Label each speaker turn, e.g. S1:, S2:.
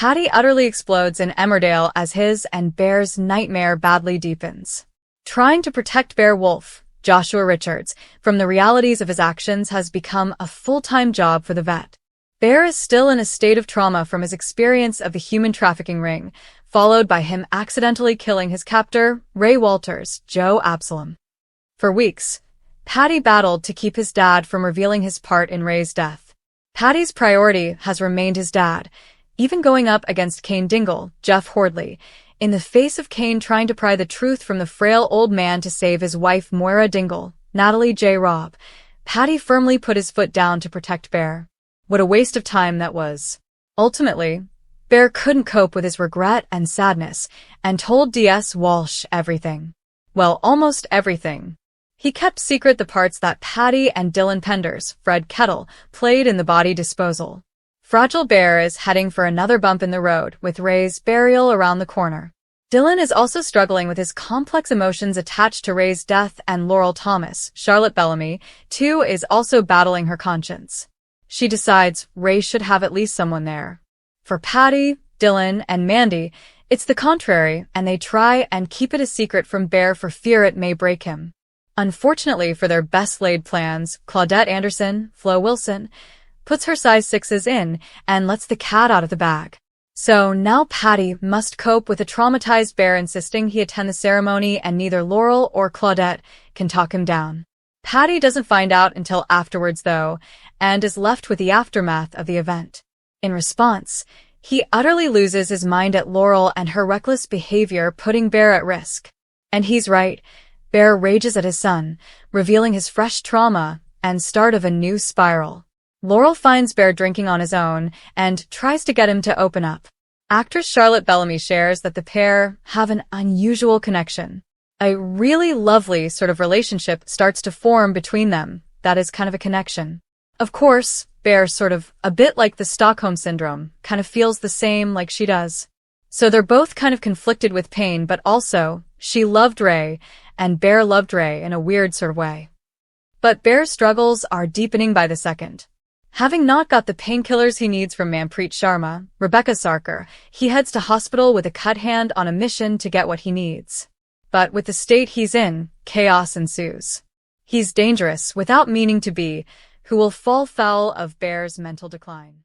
S1: Paddy utterly explodes in Emmerdale as his and Bear's nightmare badly deepens. Trying to protect Bear Wolf, Joshua Richards, from the realities of his actions has become a full-time job for the vet. Bear is still in a state of trauma from his experience of the human trafficking ring, followed by him accidentally killing his captor, Ray Walters, Joe Absalom. For weeks, Paddy battled to keep his dad from revealing his part in Ray's death. Paddy's priority has remained his dad, even going up against Kane Dingle, Jeff Hordley, in the face of Kane trying to pry the truth from the frail old man to save his wife Moira Dingle, Natalie J. Robb. Paddy firmly put his foot down to protect Bear. What a waste of time that was. Ultimately, Bear couldn't cope with his regret and sadness, and told D.S. Walsh everything. Well, almost everything. He kept secret the parts that Paddy and Dylan Penders, Fred Kettle, played in the body disposal. Fragile Bear is heading for another bump in the road, with Ray's burial around the corner. Dylan is also struggling with his complex emotions attached to Ray's death, and Laurel Thomas, Charlotte Bellamy, too, is also battling her conscience. She decides Ray should have at least someone there. For Paddy, Dylan, and Mandy, it's the contrary, and they try and keep it a secret from Bear for fear it may break him. Unfortunately for their best-laid plans, Claudette Anderson, Flo Wilson, puts her size 6s in and lets the cat out of the bag. So now Paddy must cope with a traumatized Bear insisting he attend the ceremony, and neither Laurel or Claudette can talk him down. Paddy doesn't find out until afterwards, though, and is left with the aftermath of the event. In response, he utterly loses his mind at Laurel and her reckless behavior, putting Bear at risk. And he's right. Bear rages at his son, revealing his fresh trauma and start of a new spiral. Laurel finds Bear drinking on his own and tries to get him to open up. Actress Charlotte Bellamy shares that the pair have an unusual connection. A really lovely sort of relationship starts to form between them. That is kind of a connection. Of course, Bear sort of, a bit like the Stockholm Syndrome, kind of feels the same like she does. So they're both kind of conflicted with pain, but also, she loved Ray, and Bear loved Ray in a weird sort of way. But Bear's struggles are deepening by the second. Having not got the painkillers he needs from Manpreet Sharma, Rebecca Sarkar, he heads to hospital with a cut hand on a mission to get what he needs. But with the state he's in, chaos ensues. He's dangerous without meaning to be, who will fall foul of Bear's mental decline.